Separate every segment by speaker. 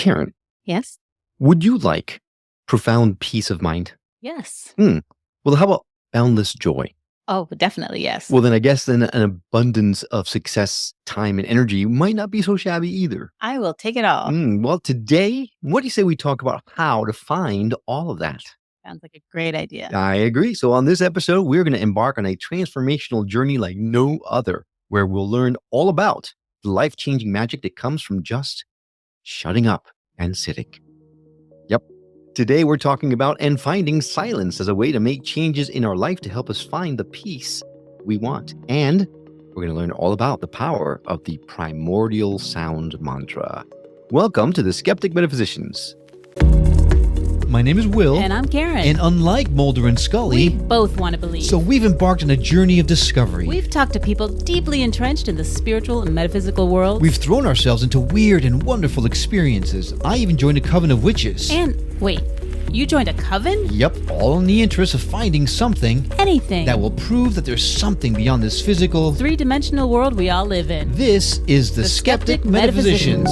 Speaker 1: Karen,
Speaker 2: Yes.
Speaker 1: would you like profound peace of mind?
Speaker 2: Yes.
Speaker 1: Well, how about boundless joy?
Speaker 2: Oh, definitely yes.
Speaker 1: Well, then I guess then an abundance of success, time, and energy might not be so shabby either.
Speaker 2: I will take it all.
Speaker 1: Well, today, what do you say we talk about how to find all of that?
Speaker 2: Sounds like a great idea.
Speaker 1: I agree. So on this episode, we're going to embark on a transformational journey like no other, where we'll learn all about the life-changing magic that comes from just shutting up and sitting. Yep. Today, we're talking about and finding silence as a way to make changes in our life to help us find the peace we want. And we're going to learn all about the power of the primordial sound mantra. Welcome to the Skeptic Metaphysicians.
Speaker 3: My name is Will.
Speaker 2: And I'm Karen.
Speaker 3: And unlike Mulder and Scully,
Speaker 2: we both want to believe.
Speaker 3: So we've embarked on a journey of discovery.
Speaker 2: We've talked to people deeply entrenched in the spiritual and metaphysical world.
Speaker 3: We've thrown ourselves into weird and wonderful experiences. I even joined a coven of witches.
Speaker 2: And wait, you joined a coven?
Speaker 3: Yep, all in the interest of finding something.
Speaker 2: Anything.
Speaker 3: That will prove that there's something beyond this physical,
Speaker 2: three-dimensional world we all live in.
Speaker 3: This is the Skeptic Metaphysicians.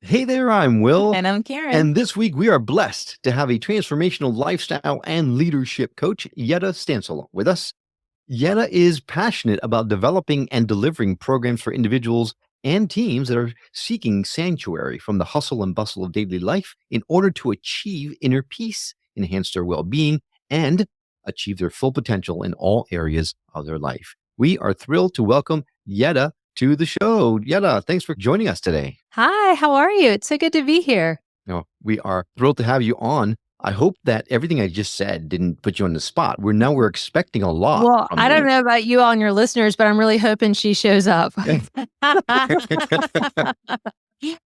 Speaker 1: Hey there, I'm Will.
Speaker 2: And I'm Karen.
Speaker 1: And this week we are blessed to have a transformational lifestyle and leadership coach, Yedda Stansel, with us. Yedda is passionate about developing and delivering programs for individuals and teams that are seeking sanctuary from the hustle and bustle of daily life in order to achieve inner peace, enhance their well-being, and achieve their full potential in all areas of their life. We are thrilled to welcome Yedda to the show. Yedda, thanks for joining us today.
Speaker 4: Hi, how are you? It's so good to be here.
Speaker 1: No, we are thrilled to have you on. I hope that everything I just said didn't put you on the spot. We're expecting a lot.
Speaker 4: Well, I don't know about you all and your listeners, but I'm really hoping she shows up.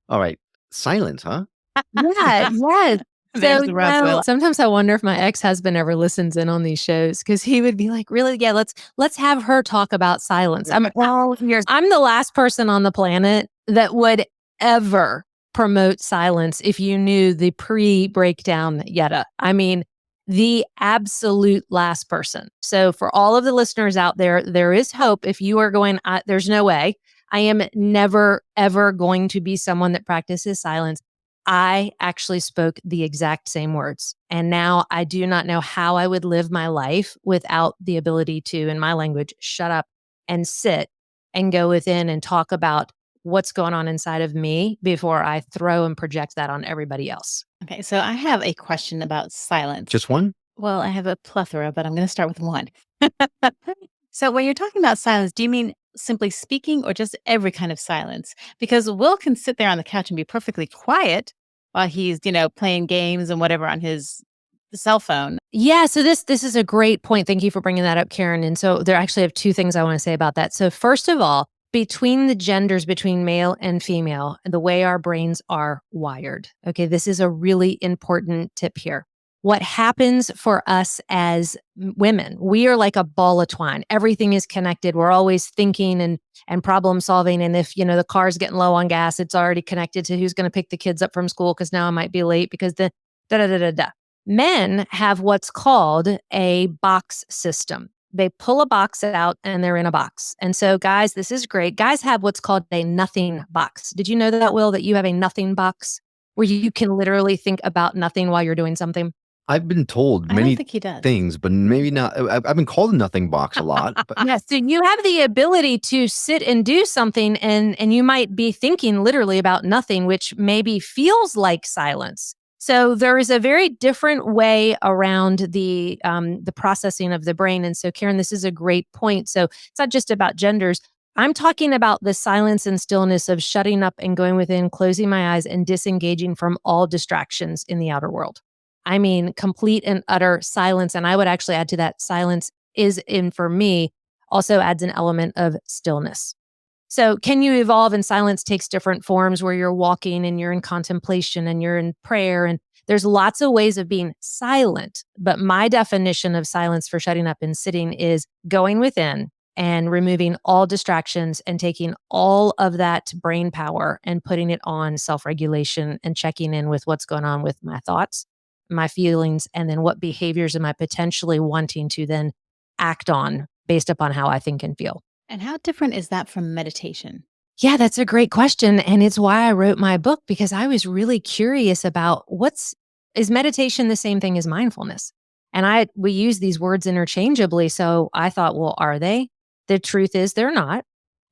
Speaker 1: All right. Silence, huh?
Speaker 4: Yeah, yes.
Speaker 2: There's the rub, Will.
Speaker 4: Sometimes I wonder if my ex-husband ever listens in on these shows because he would be like, really? Yeah, let's have her talk about silence. I'm the last person on the planet that would ever promote silence if you knew the pre-breakdown Yedda. I mean, the absolute last person. So for all of the listeners out there, there is hope if you are going, there's no way. I am never, ever going to be someone that practices silence. I actually spoke the exact same words. And now I do not know how I would live my life without the ability to, in my language, shut up and sit and go within and talk about what's going on inside of me before I throw and project that on everybody else.
Speaker 2: Okay, so I have a question about silence.
Speaker 1: Just one?
Speaker 2: Well, I have a plethora, but I'm going to start with one. So when you're talking about silence, do you mean simply speaking or just every kind of silence? Because Will can sit there on the couch and be perfectly quiet while he's, playing games and whatever on his cell phone.
Speaker 4: Yeah, so this is a great point. Thank you for bringing that up, Karen. And so there actually have two things I want to say about that. So first of all, between the genders, between male and female, the way our brains are wired. Okay, this is a really important tip here. What happens for us as women, we are like a ball of twine. Everything is connected. We're always thinking and problem solving. And if, the car's getting low on gas, it's already connected to who's going to pick the kids up from school because now I might be late because the da-da-da-da-da. Men have what's called a box system. They pull a box out and they're in a box. And so guys, this is great. Guys have what's called a nothing box. Did you know that, Will, that you have a nothing box where you can literally think about nothing while you're doing something?
Speaker 1: I've been told
Speaker 2: I
Speaker 1: many
Speaker 2: don't think he does.
Speaker 1: things, but maybe not. I've been called a nothing box a lot. But
Speaker 4: Yes, so you have the ability to sit and do something and you might be thinking literally about nothing, which maybe feels like silence. So there is a very different way around the processing of the brain. And so, Karen, this is a great point. So it's not just about genders. I'm talking about the silence and stillness of shutting up and going within, closing my eyes and disengaging from all distractions in the outer world. I mean, complete and utter silence. And I would actually add to that, silence for me, also adds an element of stillness. So can you evolve? And silence takes different forms where you're walking and you're in contemplation and you're in prayer. And there's lots of ways of being silent. But my definition of silence for shutting up and sitting is going within and removing all distractions and taking all of that brain power and putting it on self-regulation and checking in with what's going on with my thoughts, my feelings, and then what behaviors am I potentially wanting to then act on based upon how I think and feel.
Speaker 2: And how different is that from meditation?
Speaker 4: Yeah, that's a great question. And it's why I wrote my book, because I was really curious about is meditation the same thing as mindfulness? And we use these words interchangeably. So I thought, well, are they? The truth is they're not.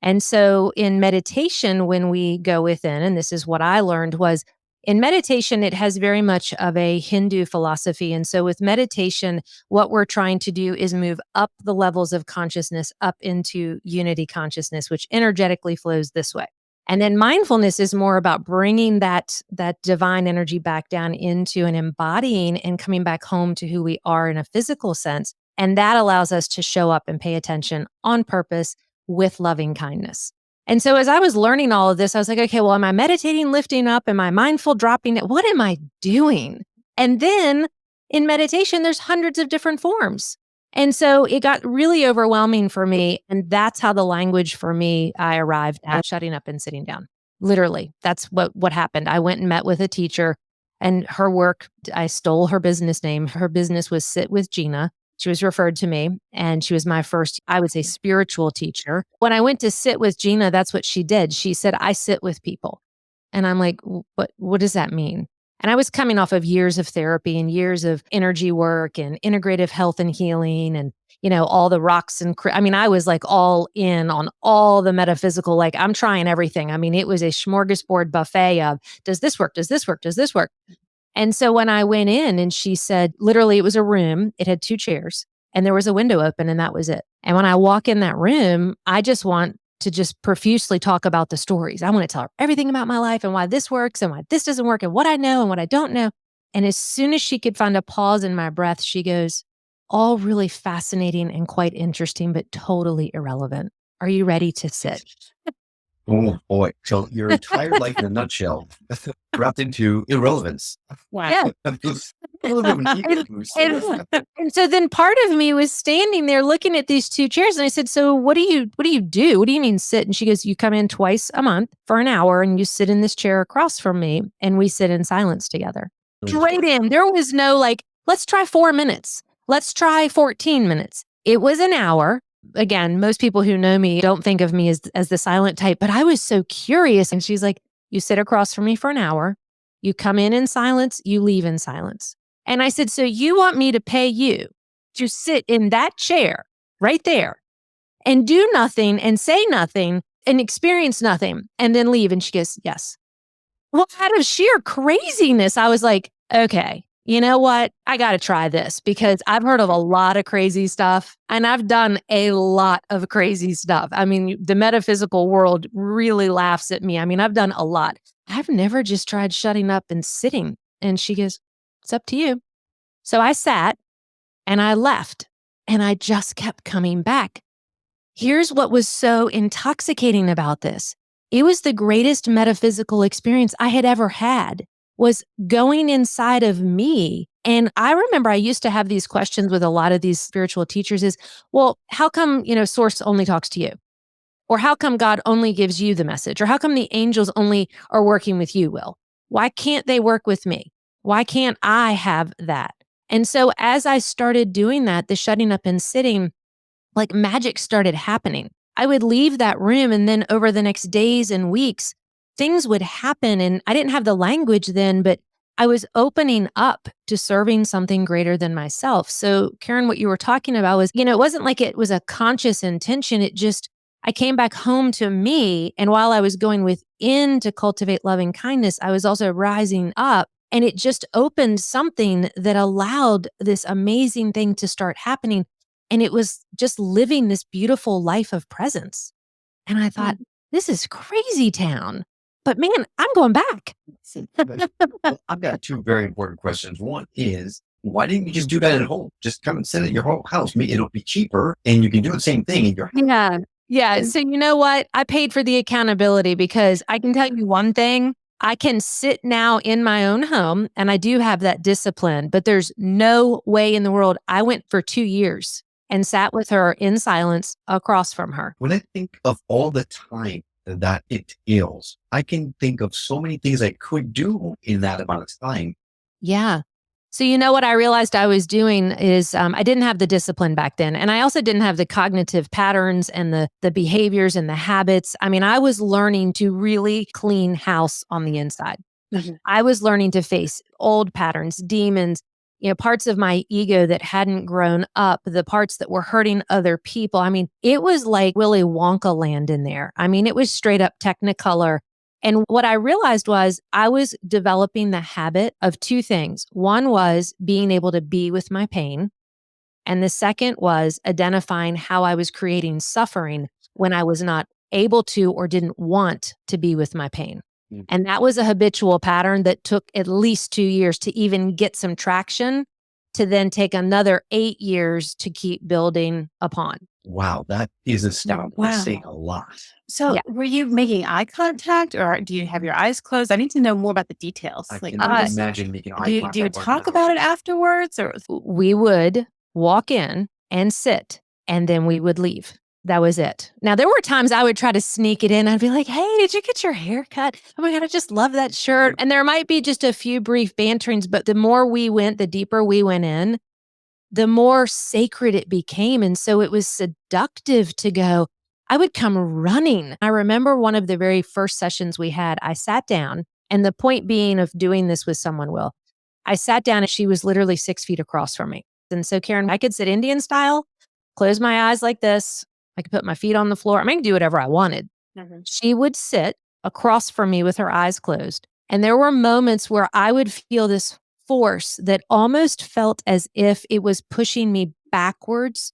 Speaker 4: And so in meditation, when we go within, and this is what I learned was in meditation, it has very much of a Hindu philosophy. And so with meditation, what we're trying to do is move up the levels of consciousness up into unity consciousness, which energetically flows this way. And then mindfulness is more about bringing that divine energy back down into and embodying and coming back home to who we are in a physical sense. And that allows us to show up and pay attention on purpose with loving kindness. And so as I was learning all of this, I was like, okay, well, am I meditating, lifting up? Am I mindful, dropping it? What am I doing? And then in meditation, there's hundreds of different forms. And so it got really overwhelming for me. And that's how the language for me, I arrived at shutting up and sitting down. Literally, that's what happened. I went and met with a teacher, and her work, I stole her business name. Her business was Sit with Gina. She was referred to me, and she was my first, I would say, spiritual teacher. When I went to sit with Gina, that's what she did. She said, I sit with people. And I'm like, what does that mean? And I was coming off of years of therapy and years of energy work and integrative health and healing and, all the rocks and, I was like all in on all the metaphysical, like I'm trying everything. It was a smorgasbord buffet of, does this work? Does this work? Does this work? And so when I went in and she said, literally, it was a room, it had 2 chairs and there was a window open and that was it. And when I walk in that room, I just want to just profusely talk about the stories. I want to tell her everything about my life and why this works and why this doesn't work and what I know and what I don't know. And as soon as she could find a pause in my breath, she goes, all really fascinating and quite interesting, but totally irrelevant. Are you ready to sit?
Speaker 1: Oh boy. So your entire life in a nutshell wrapped into irrelevance.
Speaker 2: Wow.
Speaker 4: Yeah.
Speaker 1: A little bit of an ego boost.
Speaker 4: And so then part of me was standing there looking at these 2 chairs. And I said, so what do you do? What do you mean sit? And she goes, you come in twice a month for an hour and you sit in this chair across from me and we sit in silence together. Straight in. There was no like, let's try 4 minutes. Let's try 14 minutes. It was an hour. Again, most people who know me don't think of me as the silent type, but I was so curious. And she's like, you sit across from me for an hour, you come in silence, you leave in silence. And I said, so you want me to pay you to sit in that chair right there and do nothing and say nothing and experience nothing and then leave? And she goes, yes. Well, out of sheer craziness, I was like, okay, you know what? I got to try this because I've heard of a lot of crazy stuff and I've done a lot of crazy stuff. The metaphysical world really laughs at me. I've done a lot. I've never just tried shutting up and sitting. And she goes, it's up to you. So I sat and I left and I just kept coming back. Here's what was so intoxicating about this. It was the greatest metaphysical experience I had ever had. Was going inside of me. And I remember I used to have these questions with a lot of these spiritual teachers is, well, how come, source only talks to you? Or how come God only gives you the message? Or how come the angels only are working with you, Will? Why can't they work with me? Why can't I have that? And so as I started doing that, the shutting up and sitting, like magic started happening. I would leave that room and then over the next days and weeks, things would happen. And I didn't have the language then, but I was opening up to serving something greater than myself. So Karen, what you were talking about was, it wasn't like it was a conscious intention. I came back home to me. And while I was going within to cultivate loving kindness, I was also rising up. And it just opened something that allowed this amazing thing to start happening. And it was just living this beautiful life of presence. And I thought, this is crazy town. But man, I'm going back.
Speaker 1: Well, I've got 2 very important questions. One is, why didn't you just do that at home? Just come and sit at your whole house. Maybe it'll be cheaper and you can do the same thing in your house.
Speaker 4: Yeah. So you know what? I paid for the accountability because I can tell you one thing. I can sit now in my own home and I do have that discipline, but there's no way in the world. I went for 2 years and sat with her in silence across from her.
Speaker 1: When I think of all the time that it entails, I can think of so many things I could do in that amount of time.
Speaker 4: Yeah. So, what I realized I was doing is I didn't have the discipline back then. And I also didn't have the cognitive patterns and the behaviors and the habits. I mean, I was learning to really clean house on the inside.
Speaker 2: Mhm.
Speaker 4: I was learning to face old patterns, demons, parts of my ego that hadn't grown up, the parts that were hurting other people. I mean, it was like Willy Wonka land in there. I mean, it was straight up Technicolor. And what I realized was I was developing the habit of two things. One was being able to be with my pain. And the second was identifying how I was creating suffering when I was not able to or didn't want to be with my pain.
Speaker 1: Mm.
Speaker 4: And that was a habitual pattern that took at least 2 years to even get some traction, to then take another 8 years to keep building upon.
Speaker 1: Wow, that is astounding.
Speaker 2: Wow.
Speaker 1: That's saying a lot.
Speaker 2: So,
Speaker 4: Yeah.
Speaker 2: were you making eye contact, or do you have your eyes closed? I need to know more about the details.
Speaker 1: I
Speaker 2: Like,
Speaker 1: can
Speaker 2: what is-
Speaker 1: imagine making eye
Speaker 2: do you
Speaker 1: contact.
Speaker 2: talk about it afterwards, or
Speaker 4: We would walk in and sit, and then we would leave. That was it. Now, there were times I would try to sneak it in. I'd be like, hey, did you get your hair cut? Oh my God, I just love that shirt. And there might be just a few brief banterings, but the more we went, the deeper we went in, the more sacred it became. And so it was seductive to go. I would come running. I remember one of the very first sessions we had, I sat down, and the point being of doing this with someone, Will, I sat down and she was literally 6 feet across from me. And so, Karen, I could sit Indian style, close my eyes like this. I could put my feet on the floor. I mean, I could do whatever I wanted.
Speaker 2: Mhm.
Speaker 4: She would sit across from me with her eyes closed. And there were moments where I would feel this force that almost felt as if it was pushing me backwards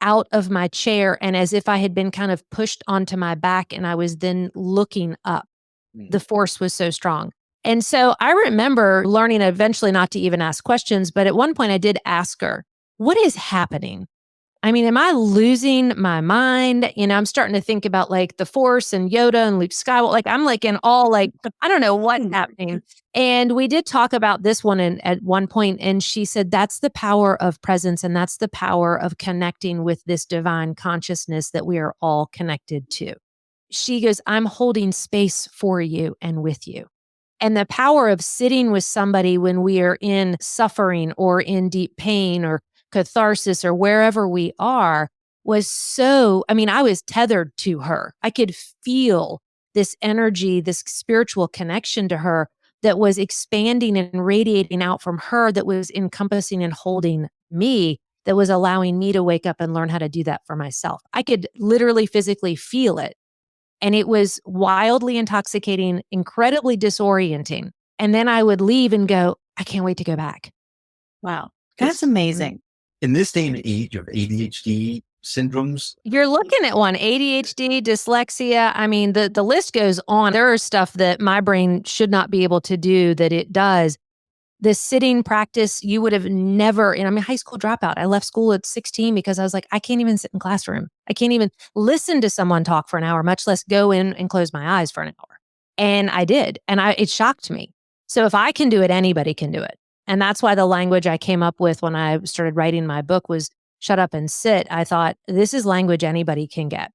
Speaker 4: out of my chair, and as if I had been kind of pushed onto my back and I was then looking up. The force was so strong. And so I remember learning eventually not to even ask questions, but at one point I did ask her, what is happening? I mean, am I losing my mind? I'm starting to think about like the Force and Yoda and Luke Skywalker. Like I'm like in all like, I don't know what's happening. And we did talk about this one at one point, and she said, that's the power of presence. And that's the power of connecting with this divine consciousness that we are all connected to. She goes, I'm holding space for you and with you. And the power of sitting with somebody when we are in suffering or in deep pain or catharsis or wherever we are was so, I mean, I was tethered to her. I could feel this energy, this spiritual connection to her that was expanding and radiating out from her, that was encompassing and holding me, that was allowing me to wake up and learn how to do that for myself. I could literally physically feel it. And it was wildly intoxicating, incredibly disorienting. And then I would leave and go, I can't wait to go back.
Speaker 2: Wow, that's amazing.
Speaker 1: In this day and age of ADHD syndromes,
Speaker 4: You're looking at one, ADHD, dyslexia. I mean, the list goes on. There is stuff that my brain should not be able to do that it does. This sitting practice, you would have never, and I'm a high school dropout. I left school at 16 because I was like, I can't even sit in classroom. I can't even listen to someone talk for an hour, much less go in and close my eyes for an hour. And I did. And it shocked me. So if I can do it, anybody can do it. And that's why the language I came up with when I started writing my book was shut up and sit. I thought, this is language anybody can get.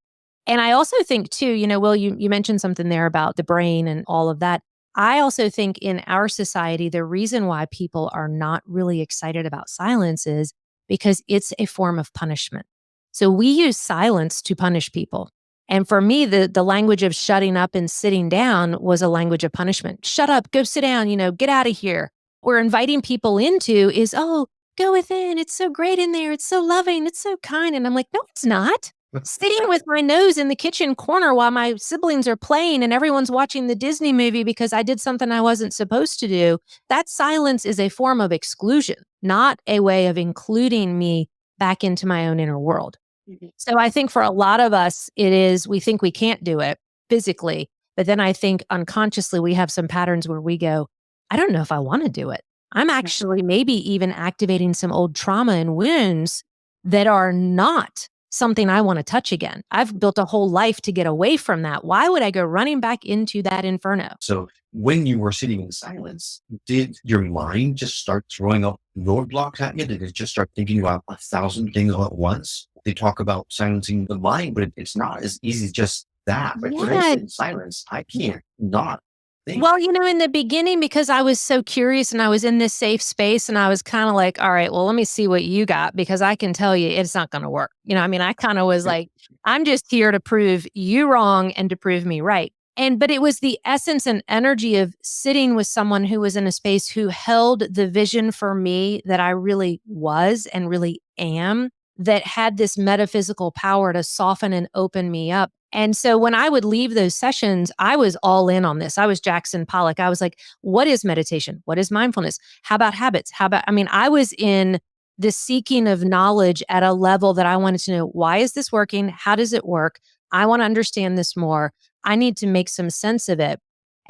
Speaker 4: And I also think too, Will, you mentioned something there about the brain and all of that. I also think in our society, the reason why people are not really excited about silence is because it's a form of punishment. So we use silence to punish people. And for me, the language of shutting up and sitting down was a language of punishment. Shut up, go sit down, get out of here. We're inviting people into is, oh, go within. It's so great in there. It's so loving. It's so kind. And I'm like, no, it's not. Sitting with my nose in the kitchen corner while my siblings are playing and everyone's watching the Disney movie because I did something I wasn't supposed to do. That silence is a form of exclusion, not a way of including me back into my own inner world.
Speaker 2: Mhm.
Speaker 4: So I think for a lot of us, it is, we think we can't do it physically, but then I think unconsciously we have some patterns where we go, I don't know if I want to do it. I'm actually maybe even activating some old trauma and wounds that are not something I want to touch again. I've built a whole life to get away from that. Why would I go running back into that inferno?
Speaker 1: so when you were sitting in silence, did your mind just start throwing up roadblocks at you? Did it just start thinking about 1,000 things all at once? They talk about silencing the mind, but it's not as easy as just that. But when I
Speaker 4: Yeah.
Speaker 1: sit in silence, I can't not
Speaker 4: Well, in the beginning, because I was so curious and I was in this safe space and I was kind of like, all right, well, let me see what you got because I can tell you it's not going to work. I kind of was like, I'm just here to prove you wrong and to prove me right. But it was the essence and energy of sitting with someone who was in a space who held the vision for me that I really was and really am, that had this metaphysical power to soften and open me up. And so when I would leave those sessions, I was all in on this. I was Jackson Pollock. I was like, what is meditation? What is mindfulness? How about habits? I was in the seeking of knowledge at a level that I wanted to know, why is this working? How does it work? I want to understand this more. I need to make some sense of it.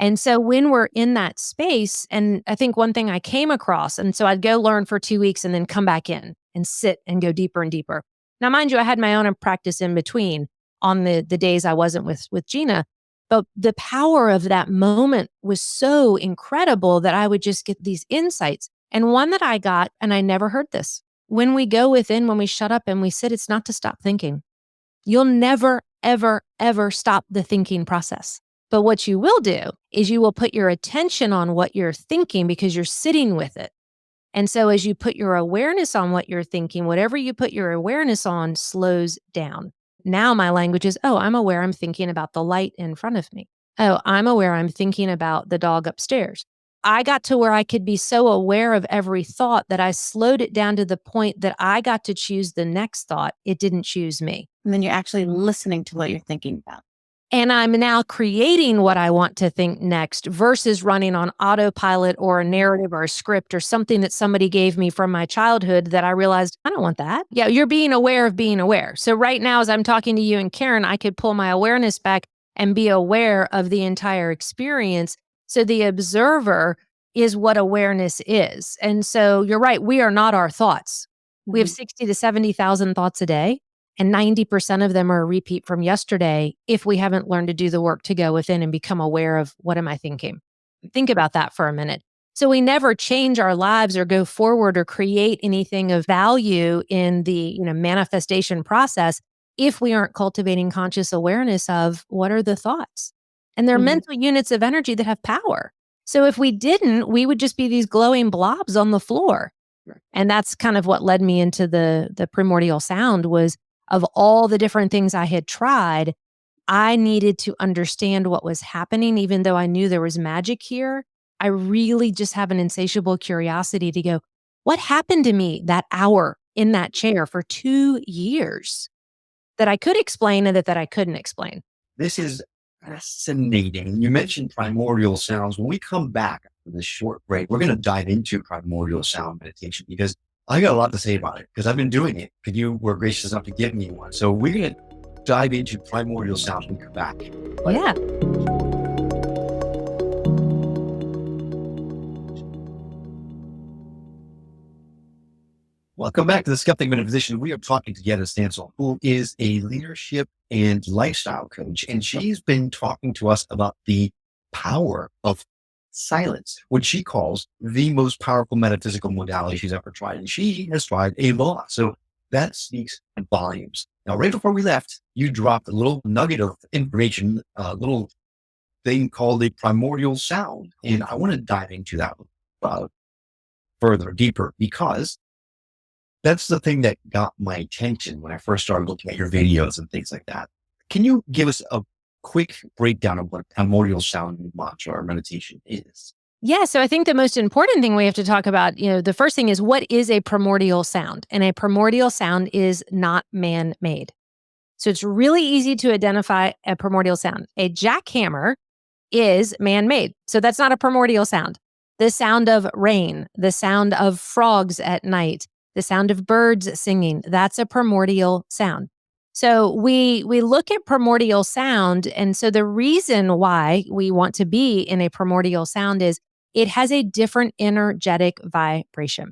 Speaker 4: And so when we're in that space, and I think one thing I came across, and so I'd go learn for 2 weeks and then come back in and sit and go deeper and deeper. Now, mind you, I had my own practice in between on the days I wasn't with Gina. But the power of that moment was so incredible that I would just get these insights. And one that I got, and I never heard this. When we go within, when we shut up and we sit, it's not to stop thinking. You'll never, ever, ever stop the thinking process. But what you will do is you will put your attention on what you're thinking because you're sitting with it. And so as you put your awareness on what you're thinking, whatever you put your awareness on slows down. Now my language is, oh, I'm aware I'm thinking about the light in front of me. Oh, I'm aware I'm thinking about the dog upstairs. I got to where I could be so aware of every thought that I slowed it down to the point that I got to choose the next thought. It didn't choose me.
Speaker 2: And then you're actually listening to what you're thinking about.
Speaker 4: And I'm now creating what I want to think next versus running on autopilot or a narrative or a script or something that somebody gave me from my childhood that I realized, I don't want that. Yeah, you're being aware of being aware. So right now, as I'm talking to you and Karen, I could pull my awareness back and be aware of the entire experience. So the observer is what awareness is. And so you're right, we are not our thoughts. We have 60 to 70,000 thoughts a day. And 90% of them are a repeat from yesterday if we haven't learned to do the work to go within and become aware of what am I thinking? Think about that for a minute. So we never change our lives or go forward or create anything of value in the manifestation process if we aren't cultivating conscious awareness of what are the thoughts. And they're mental units of energy that have power. So if we didn't, we would just be these glowing blobs on the floor. And that's kind of what led me into the primordial sound was, of all the different things I had tried, I needed to understand what was happening, even though I knew there was magic here. I really just have an insatiable curiosity to go, what happened to me that hour in that chair for 2 years that I could explain and that I couldn't explain?
Speaker 1: This is fascinating. You mentioned primordial sounds. When we come back from this short break, we're going to dive into primordial sound meditation because I got a lot to say about it because I've been doing it because you were gracious enough to give me one. So we're going to dive into primordial sounds when we come back.
Speaker 4: Yeah.
Speaker 1: Welcome back to the Skeptic Metaphysician. We are talking to Yedda Stansel, who is a leadership and lifestyle coach. And she's been talking to us about the power of silence, which she calls the most powerful metaphysical modality she's ever tried. And she has tried a lot. So that speaks volumes. Now, right before we left, you dropped a little nugget of information, a little thing called a primordial sound. And I want to dive into that further, deeper, because that's the thing that got my attention when I first started looking at your videos and things like that. Can you give us a quick breakdown of what primordial sound mantra or meditation is?
Speaker 4: Yeah. So I think the most important thing we have to talk about, the first thing is, what is a primordial sound? And a primordial sound is not man-made. So it's really easy to identify a primordial sound. A jackhammer is man-made. So that's not a primordial sound. The sound of rain, the sound of frogs at night, the sound of birds singing, that's a primordial sound. So we look at primordial sound. And so the reason why we want to be in a primordial sound is it has a different energetic vibration.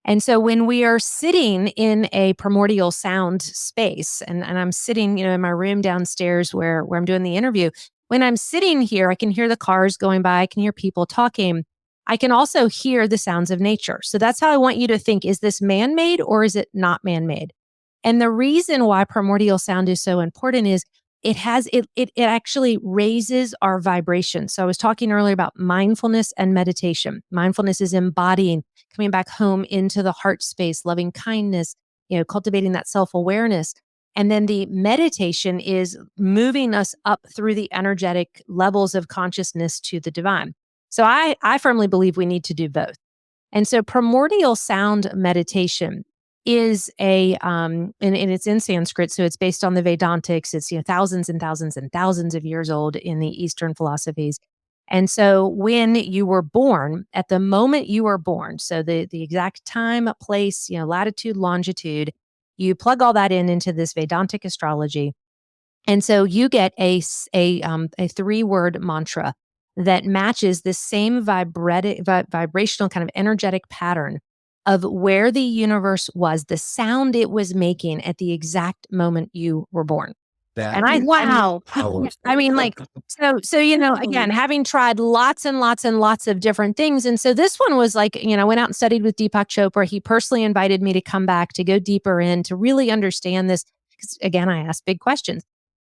Speaker 4: And so when we are sitting in a primordial sound space, and I'm sitting, in my room downstairs where I'm doing the interview, when I'm sitting here, I can hear the cars going by, I can hear people talking. I can also hear the sounds of nature. So that's how I want you to think. Is this man-made or is it not man-made? And the reason why primordial sound is so important is it actually raises our vibration. So I was talking earlier about mindfulness and meditation. Mindfulness is embodying, coming back home into the heart space, loving kindness, cultivating that self-awareness. And then the meditation is moving us up through the energetic levels of consciousness to the divine. So I firmly believe we need to do both. And so primordial sound meditation is and it's in Sanskrit, so it's based on the Vedantics. It's thousands and thousands and thousands of years old in the Eastern philosophies. And so when you were born, at the moment you were born, so the exact time, place, latitude, longitude, you plug all that into this Vedantic astrology. And so you get a 3-word mantra that matches the same vibrational kind of energetic pattern of where the universe was, the sound it was making at the exact moment you were born.
Speaker 2: Wow.
Speaker 4: I mean, like, again, having tried lots and lots and lots of different things. And so this one was like, I went out and studied with Deepak Chopra. He personally invited me to come back to go deeper in, to really understand this. Because again, I asked big questions.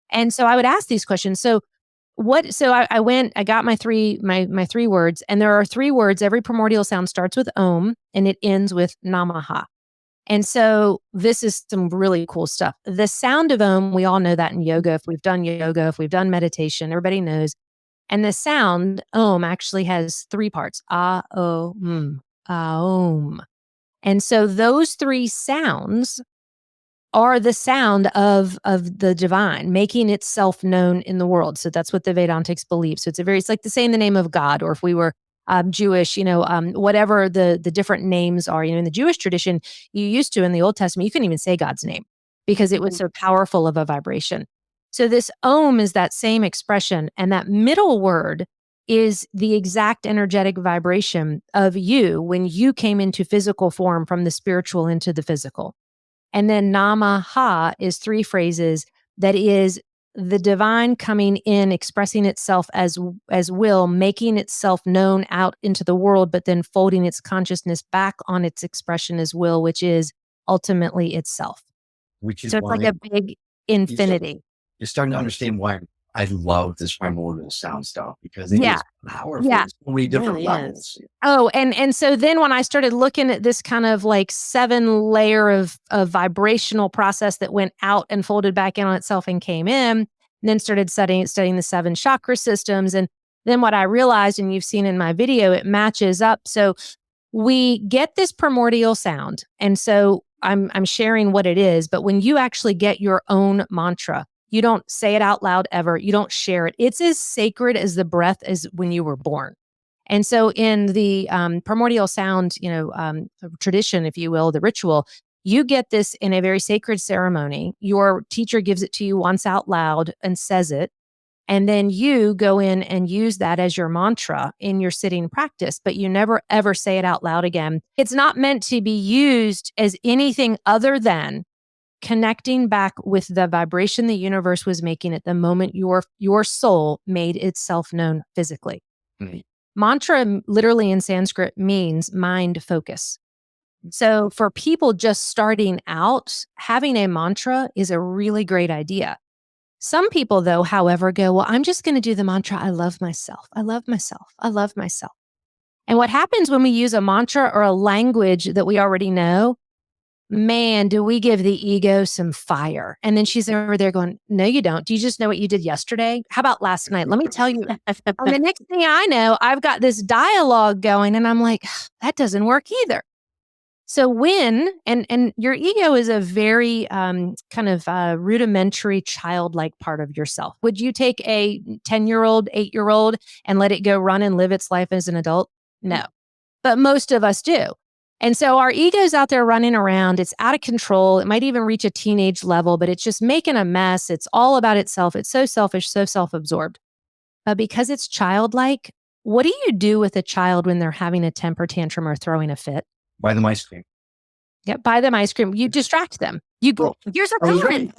Speaker 4: And so I would ask these questions. So I got my three words, and there are 3 words. Every primordial sound starts with Om and it ends with Namaha. And so this is some really cool stuff. The sound of Om, we all know that in yoga. If we've done yoga, if we've done meditation, everybody knows. And the sound Om actually has 3 parts. Ah, O, Om. And so those 3 sounds are the sound of the divine making itself known in the world. So that's what the Vedantics believe. So it's like to saying the name of God, or if we were Jewish, whatever the different names are. In the Jewish tradition, you used to, in the Old Testament, you couldn't even say God's name because it was so powerful of a vibration. So this Om is that same expression, and that middle word is the exact energetic vibration of you when you came into physical form from the spiritual into the physical. And then Namaha is 3 phrases that is the divine coming in, expressing itself as will, making itself known out into the world, but then folding its consciousness back on its expression as will, which is ultimately itself.
Speaker 1: Which is
Speaker 4: So it's like a big infinity.
Speaker 1: You're starting to understand why I love this primordial sound stuff, because it is powerful.
Speaker 4: Yeah.
Speaker 1: So many different
Speaker 2: Really
Speaker 1: levels.
Speaker 4: Oh, and so then when I started looking at this kind of like 7-layer of vibrational process that went out and folded back in on itself and came in, and then started studying the 7 chakra systems. And then what I realized, and you've seen in my video, it matches up. So we get this primordial sound. And so I'm sharing what it is, but when you actually get your own mantra, you don't say it out loud ever. You don't share it. It's as sacred as the breath as when you were born. And so in the primordial sound, tradition, if you will, the ritual, you get this in a very sacred ceremony. Your teacher gives it to you once out loud and says it. And then you go in and use that as your mantra in your sitting practice, but you never ever say it out loud again. It's not meant to be used as anything other than connecting back with the vibration the universe was making at the moment your soul made itself known physically.
Speaker 1: Mm-hmm.
Speaker 4: Mantra literally in Sanskrit means mind focus. So for people just starting out, having a mantra is a really great idea. Some people, though, however, go, well, I'm just going to do the mantra, I love myself. I love myself. I love myself. And what happens when we use a mantra or a language that we already know, man, do we give the ego some fire. And then she's over there going, no, you don't. Do you just know what you did yesterday? How about last night? Let me tell you. And the next thing I know, I've got this dialogue going and I'm like, that doesn't work either. So when, and your ego is a very kind of rudimentary childlike part of yourself. Would you take a 10-year-old, 8-year-old and let it go run and live its life as an adult? No. But most of us do. And so our ego's out there running around. It's out of control. It might even reach a teenage level, but it's just making a mess. It's all about itself. It's so selfish, so self-absorbed. But because it's childlike, what do you do with a child when they're having a temper tantrum or throwing a fit?
Speaker 1: Buy them ice cream.
Speaker 4: Yeah, buy them ice cream. You distract them. You go, here's a parent.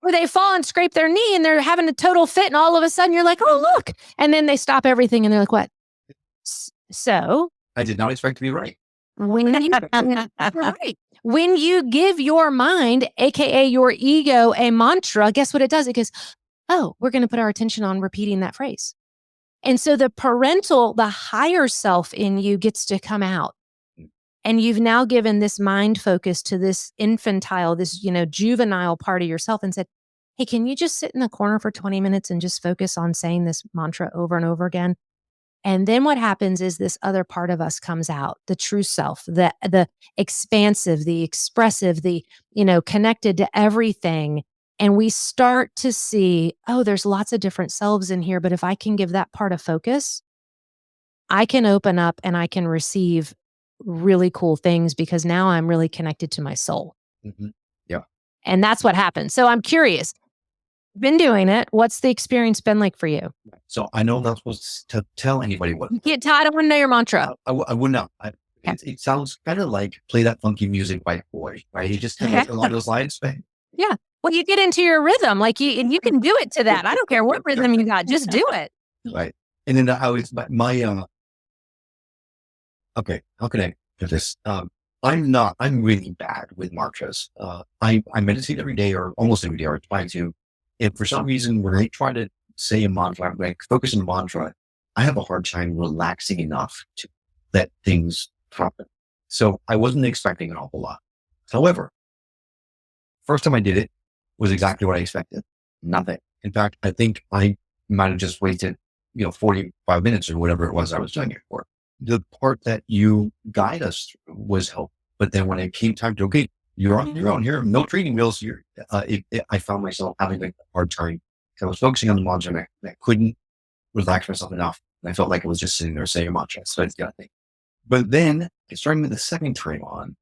Speaker 4: Or they fall and scrape their knee and they're having a total fit. And all of a sudden you're like, oh, look. And then they stop everything and they're like, what? So
Speaker 1: I did not expect to be right.
Speaker 4: When you, right. when you give your mind, AKA your ego, a mantra, guess what it does? It goes, oh, we're going to put our attention on repeating that phrase. And so the higher self in you gets to come out. And you've now given this mind focus to this infantile, this, juvenile part of yourself and said, hey, can you just sit in the corner for 20 minutes and just focus on saying this mantra over and over again? And then what happens is this other part of us comes out, the true self, the expansive, the expressive, the, connected to everything. And we start to see, oh, there's lots of different selves in here. But if I can give that part of focus, I can open up and I can receive really cool things because now I'm really connected to my soul.
Speaker 1: Mhm. Yeah.
Speaker 4: And that's what happens. So I'm curious, been doing it. What's the experience been like for you?
Speaker 5: So I know I'm not supposed to tell anybody what.
Speaker 4: I don't want to know your mantra.
Speaker 5: I would not. It sounds kind of like play that funky music by boy, right? He just kind of along those lines.
Speaker 4: Yeah. Well, you get into your rhythm, like you can do it to that. I don't care what rhythm you got, just do it.
Speaker 5: Right. And then I was okay, how can I put this? I'm really bad with mantras. I meditate every day or almost every day or try to. And for some reason, when I try to say a mantra, when I focus on a mantra, I have a hard time relaxing enough to let things happen. So I wasn't expecting an awful lot. However, first time I did it was exactly what I expected. Nothing. In fact, I think I might have just wasted, 45 minutes or whatever it was I was doing it for. The part that you guide us through was helpful. But then when it came time to, okay, you're on your own here, no training wheels here. I found myself having a hard time. I was focusing on the mantra and I couldn't relax myself enough. And I felt like I was just sitting there saying a mantra. So it's got thing. But then starting with the second time on,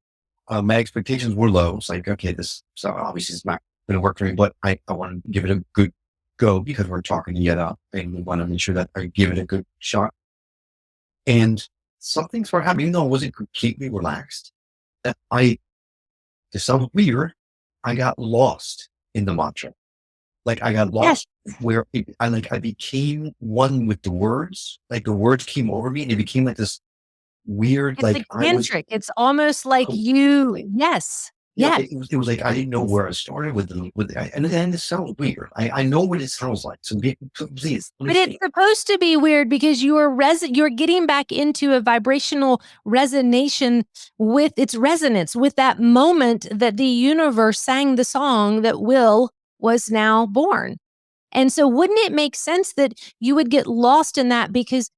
Speaker 5: my expectations were low. It's like, okay, so obviously it's not going to work for me, but I want to give it a good go because we're talking to Yeda and we want to make sure that I give it a good shot. And something started happening, even though I wasn't completely relaxed. It sounds weird. I got lost in the mantra. Like I got lost where I became one with the words. Like the words came over me and it became like this weird,
Speaker 4: It's
Speaker 5: like
Speaker 4: tantric. It's almost like you, yes.
Speaker 5: Yeah, it was like I didn't know where I started and it sounds weird. I know what it sounds like. So please.
Speaker 4: But it's supposed to be weird because you're getting back into a vibrational resonation with its resonance with that moment that the universe sang the song that Will was now born. And so wouldn't it make sense that you would get lost in that because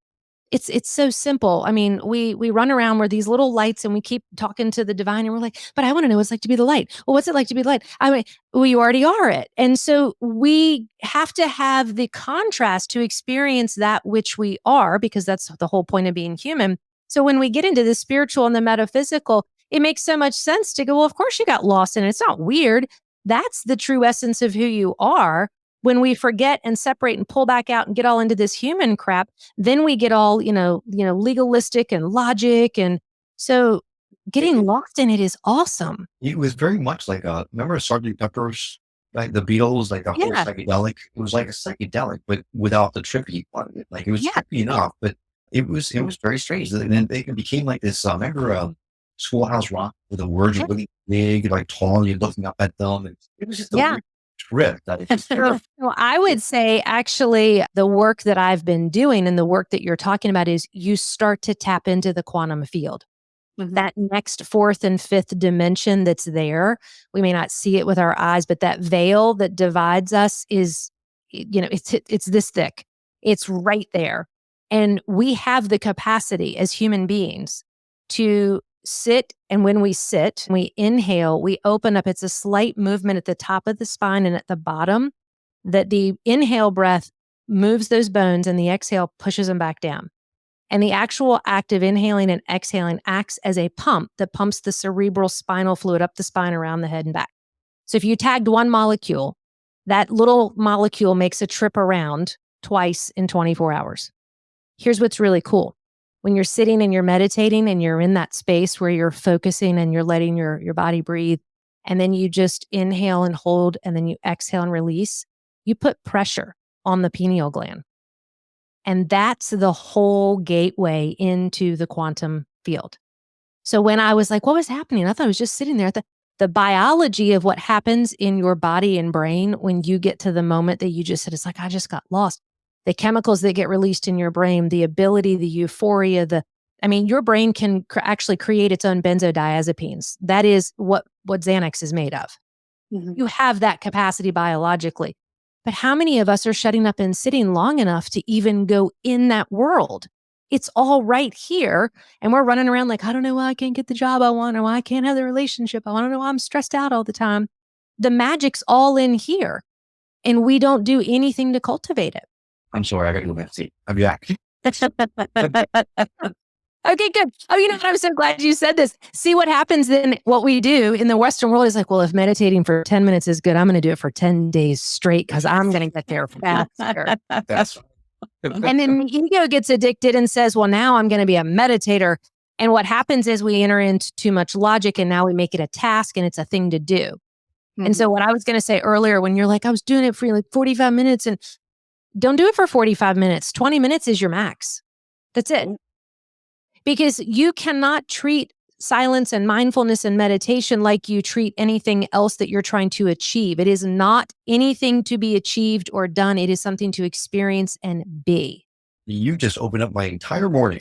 Speaker 4: it's so simple. I mean, we run around with these little lights and we keep talking to the divine and we're like, but I want to know what it's like to be the light. Well, what's it like to be the light? I mean, we already are it. And so we have to have the contrast to experience that which we are, because that's the whole point of being human. So when we get into the spiritual and the metaphysical, it makes so much sense to go, well, of course you got lost in it. It's not weird. That's the true essence of who you are. When we forget and separate and pull back out and get all into this human crap, then we get all, legalistic and logic. And so getting lost in it is awesome.
Speaker 5: It was very much like remember Sgt. Pepper's, like the Beatles, like the whole psychedelic. It was like a psychedelic, but without the trippy part of it. Like it was trippy enough, but it was very strange. And then it became like this, remember Schoolhouse Rock, where the words were really big, like tall, and you're looking up at them. And it was just a weird trip that it just
Speaker 4: Well, I would say actually the work that I've been doing and the work that you're talking about is you start to tap into the quantum field.
Speaker 2: Mhm.
Speaker 4: That next fourth and fifth dimension that's there. We may not see it with our eyes, but that veil that divides us is, it's this thick. It's right there. And we have the capacity as human beings to sit. And when we sit, we inhale, we open up. It's a slight movement at the top of the spine and at the bottom that the inhale breath moves those bones and the exhale pushes them back down. And the actual act of inhaling and exhaling acts as a pump that pumps the cerebral spinal fluid up the spine, around the head and back. So if you tagged one molecule, that little molecule makes a trip around twice in 24 hours. Here's what's really cool. When you're sitting and you're meditating and you're in that space where you're focusing and you're letting your body breathe, and then you just inhale and hold, and then you exhale and release, you put pressure on the pineal gland. And that's the whole gateway into the quantum field. So when I was like, what was happening? I thought I was just sitting there. The biology of what happens in your body and brain when you get to the moment that you just said, it's like, I just got lost. The chemicals that get released in your brain, the ability, the euphoria, your brain can actually create its own benzodiazepines. That is what Xanax is made of.
Speaker 2: Mhm.
Speaker 4: You have that capacity biologically. But how many of us are shutting up and sitting long enough to even go in that world? It's all right here. And we're running around like, I don't know why I can't get the job I want or why I can't have the relationship. I don't know why I'm stressed out all the time. The magic's all in here. And we don't do anything to cultivate it.
Speaker 5: I'm sorry, I got to go back to see. I'll be back.
Speaker 4: Okay, good. Oh, you know what? I'm so glad you said this. See what happens then. What we do in the Western world is like, well, if meditating for 10 minutes is good, I'm going to do it for 10 days straight because I'm going to get there faster.
Speaker 5: That's
Speaker 4: And then the ego gets addicted and says, well, now I'm going to be a meditator. And what happens is we enter into too much logic and now we make it a task and it's a thing to do. And so what I was going to say earlier, when you're like, I was doing it for like 45 minutes and don't do it for 45 minutes. 20 minutes is your max. That's it. Because you cannot treat silence and mindfulness and meditation like you treat anything else that you're trying to achieve. It is not anything to be achieved or done. It is something to experience and be.
Speaker 5: You just opened up my entire morning.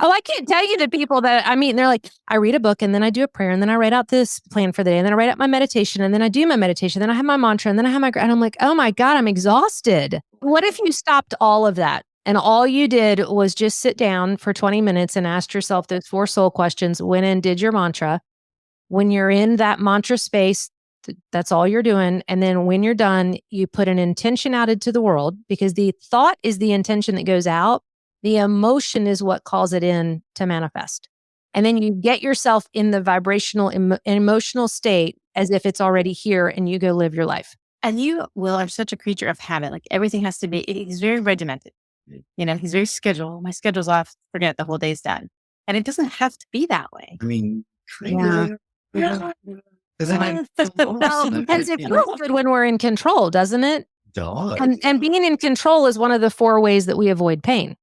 Speaker 4: Oh, I can't tell you the people that I meet, and they're like, I read a book and then I do a prayer and then I write out this plan for the day and then I write out my meditation and then I do my meditation. Then I have my mantra and then I have and I'm like, oh my God, I'm exhausted. What if you stopped all of that and all you did was just sit down for 20 minutes and asked yourself those 4 soul questions, went and did your mantra. When you're in that mantra space, that's all you're doing. And then when you're done, you put an intention out into the world because the thought is the intention that goes out. The emotion is what calls it in to manifest. And then you get yourself in the vibrational, emotional state as if it's already here and you go live your life.
Speaker 2: And you, Will, are such a creature of habit. Like everything has to be, he's very regimented. You know, he's very scheduled. My schedule's off, forget the whole day's done. And it doesn't have to be that way.
Speaker 5: I mean,
Speaker 4: Yeah. Because it feels good when we're in control, doesn't it? And being in control is one of the 4 ways that we avoid pain.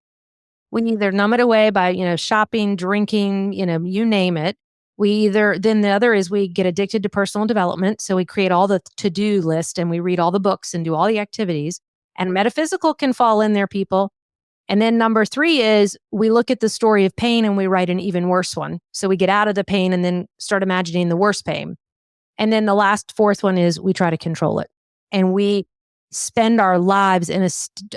Speaker 4: We either numb it away by, shopping, drinking, you name it. Then the other is we get addicted to personal development. So we create all the to-do list and we read all the books and do all the activities. And metaphysical can fall in there, people. And then number 3 is we look at the story of pain and we write an even worse one. So we get out of the pain and then start imagining the worst pain. And then the last 4th one is we try to control it. And we spend our lives in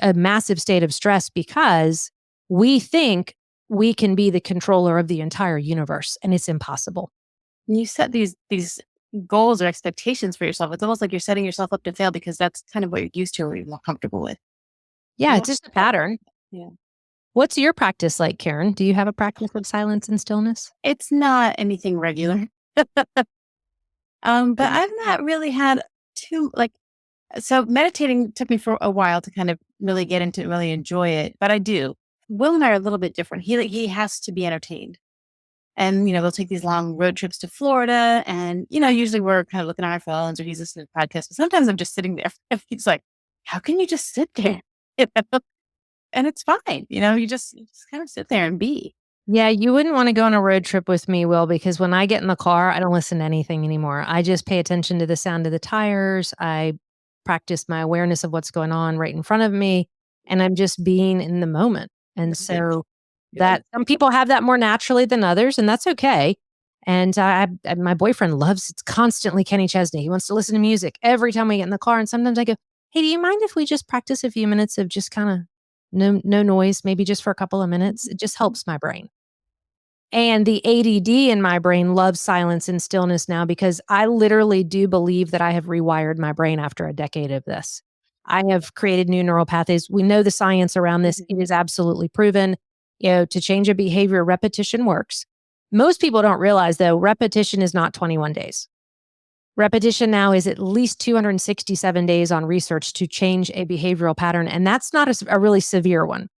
Speaker 4: a massive state of stress because we think we can be the controller of the entire universe, and it's impossible.
Speaker 2: And you set these goals or expectations for yourself. It's almost like you're setting yourself up to fail because that's kind of what you're used to or you're more comfortable with.
Speaker 4: Yeah, it's just a pattern.
Speaker 2: Yeah.
Speaker 4: What's your practice like, Karen? Do you have a practice of silence and stillness?
Speaker 2: It's not anything regular. But I've not really had so meditating took me for a while to kind of really get into it, really enjoy it, but I do. Will and I are a little bit different. He has to be entertained. And, we'll take these long road trips to Florida and, usually we're kind of looking at our phones or he's listening to podcasts. But sometimes I'm just sitting there and he's like, how can you just sit there? And it's fine. You just kind of sit there and be.
Speaker 4: Yeah, you wouldn't want to go on a road trip with me, Will, because when I get in the car, I don't listen to anything anymore. I just pay attention to the sound of the tires. I practice my awareness of what's going on right in front of me. And I'm just being in the moment. And so that some people have that more naturally than others, and that's okay. And my boyfriend loves constantly Kenny Chesney. He wants to listen to music every time we get in the car. And sometimes I go, hey, do you mind if we just practice a few minutes of just kind of no noise, maybe just for a couple of minutes? It just helps my brain. And the ADD in my brain loves silence and stillness now because I literally do believe that I have rewired my brain after a decade of this. I have created new neural pathways. We know the science around this. It is absolutely proven. To change a behavior, repetition works. Most people don't realize, though, repetition is not 21 days. Repetition now is at least 267 days on research to change a behavioral pattern. And that's not a really severe one.